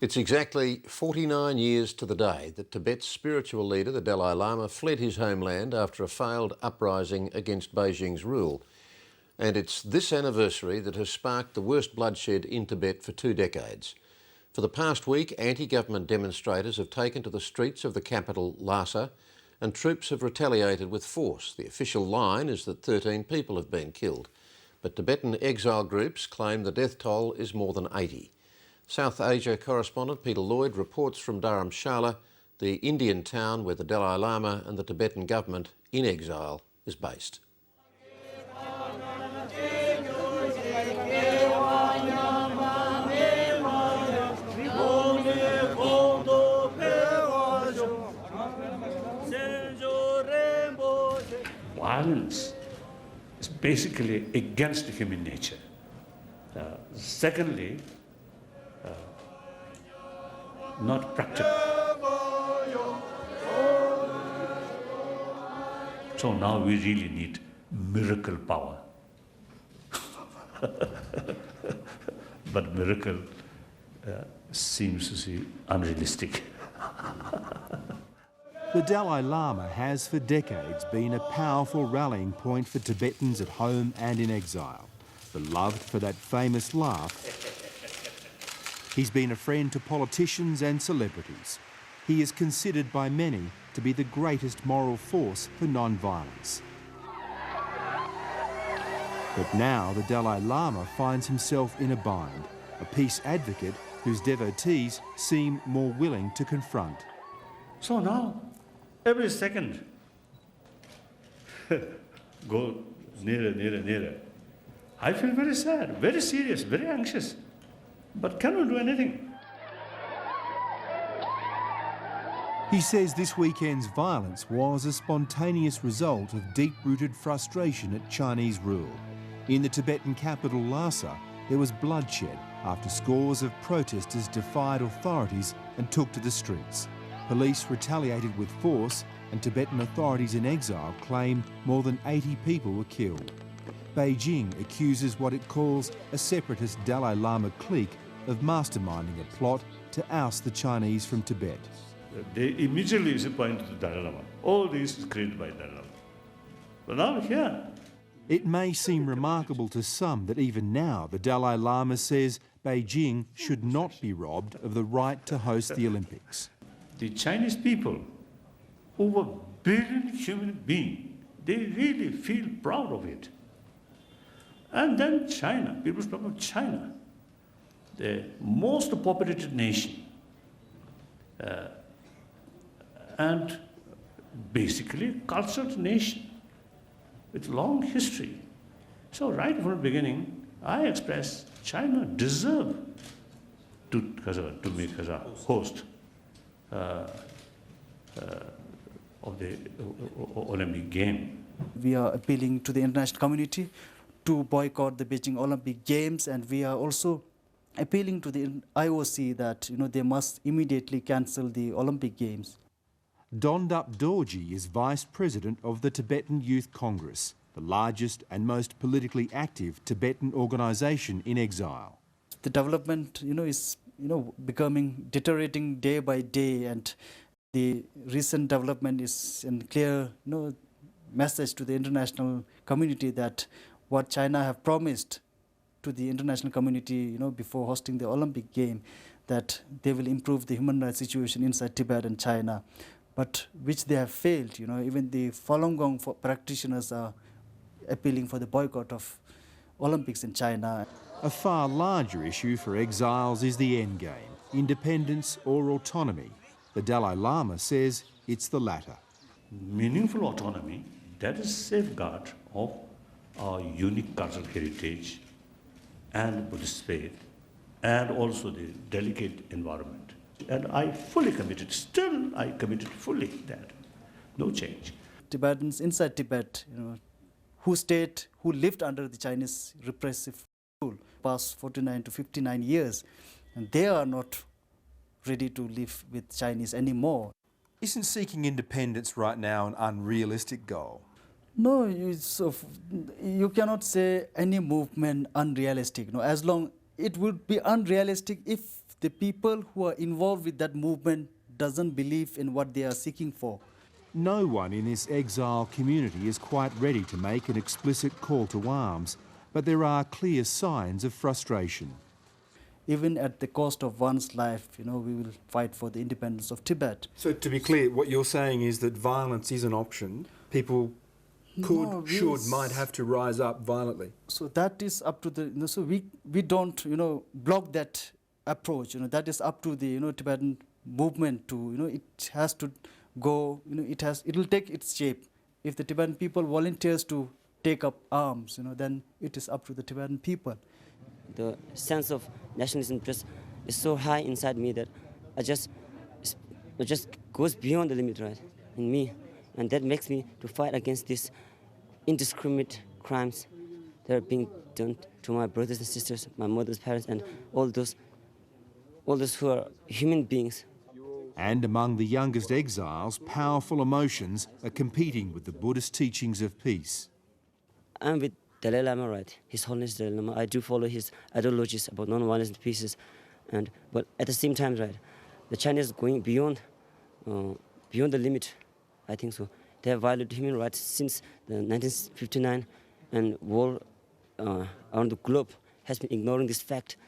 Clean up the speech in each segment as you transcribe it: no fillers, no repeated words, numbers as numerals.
It's exactly 49 years to the day that Tibet's spiritual leader, the Dalai Lama, fled his homeland after a failed uprising against Beijing's rule. And it's this anniversary that has sparked the worst bloodshed in Tibet for 2 decades. For the past week, anti-government demonstrators have taken to the streets of the capital, Lhasa, and troops have retaliated with force. The official line is that 13 people have been killed, but Tibetan exile groups claim the death toll is more than 80. South Asia correspondent Peter Lloyd reports from Dharamshala, the Indian town where the Dalai Lama and the Tibetan government in exile is based. Violence is basically against human nature. Secondly, not practical. So now we really need miracle power. But miracle seems to be unrealistic. The Dalai Lama has for decades been a powerful rallying point for Tibetans at home and in exile, beloved for that famous laugh. He's been a friend to politicians and celebrities. He is considered by many to be the greatest moral force for non-violence. But now the Dalai Lama finds himself in a bind, a peace advocate whose devotees seem more willing to confront. So now, every second, go nearer, nearer, nearer. I feel very sad, very serious, very anxious, but cannot do anything. He says this weekend's violence was a spontaneous result of deep-rooted frustration at Chinese rule. In the Tibetan capital Lhasa, there was bloodshed after scores of protesters defied authorities and took to the streets. Police retaliated with force, and Tibetan authorities in exile claim more than 80 people were killed. Beijing accuses what it calls a separatist Dalai Lama clique of masterminding a plot to oust the Chinese from Tibet. They immediately point to the Dalai Lama. All this is created by Dalai Lama. But now here. It may seem remarkable to some that even now the Dalai Lama says Beijing should not be robbed of the right to host the Olympics. The Chinese people, over billion human beings, they really feel proud of it. And then China, people talk about China, the most populated nation, and basically cultured nation with long history. So right from the beginning, I expressed China deserves to make as a host of the Olympic game. We are appealing to the international community to boycott the Beijing Olympic Games, and we are also appealing to the IOC that they must immediately cancel the Olympic Games. Dondup Dorji is Vice President of the Tibetan Youth Congress, the largest and most politically active Tibetan organisation in exile. The development, is becoming deteriorating day by day, and the recent development is a clear, message to the international community that what China have promised to the international community, before hosting the Olympic game, that they will improve the human rights situation inside Tibet and China, but which they have failed. Even the Falun Gong practitioners are appealing for the boycott of Olympics in China. A far larger issue for exiles is the endgame, independence or autonomy. The Dalai Lama says it's the latter. Meaningful autonomy, that is safeguard of our unique cultural heritage and Buddhist faith, and also the delicate environment. And I fully committed, still I committed fully that, no change. Tibetans inside Tibet, who lived under the Chinese repressive rule past 49 to 59 years, and they are not ready to live with Chinese anymore. Isn't seeking independence right now an unrealistic goal? No, you cannot say any movement unrealistic. As long it would be unrealistic if the people who are involved with that movement doesn't believe in what they are seeking for. No one in this exile community is quite ready to make an explicit call to arms, but there are clear signs of frustration. Even at the cost of one's life, we will fight for the independence of Tibet. So to be clear, what you're saying is that violence is an option. People could, might have to rise up violently. So that is up to the, so we don't, block that approach. That is up to the, Tibetan movement to, it has to go, it will take its shape. If the Tibetan people volunteers to take up arms, then it is up to the Tibetan people. The sense of nationalism just is so high inside me that it just goes beyond the limit, right, in me, and that makes me to fight against these indiscriminate crimes that are being done to my brothers and sisters, my mother's parents, and all those who are human beings. And among the youngest exiles, powerful emotions are competing with the Buddhist teachings of peace. I'm with Dalai Lama, right? His Holiness Dalai Lama. I do follow his ideologies about non-violence and peace, but at the same time, right, the Chinese are going beyond the limit. I think so. They have violated human rights since 1959, and world around the globe has been ignoring this fact.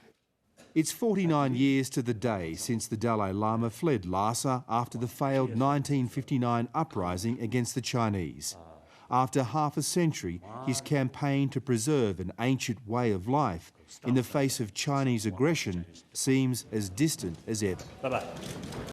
It's 49 years to the day since the Dalai Lama fled Lhasa after the failed 1959 uprising against the Chinese. After half a century, his campaign to preserve an ancient way of life in the face of Chinese aggression seems as distant as ever. Bye-bye.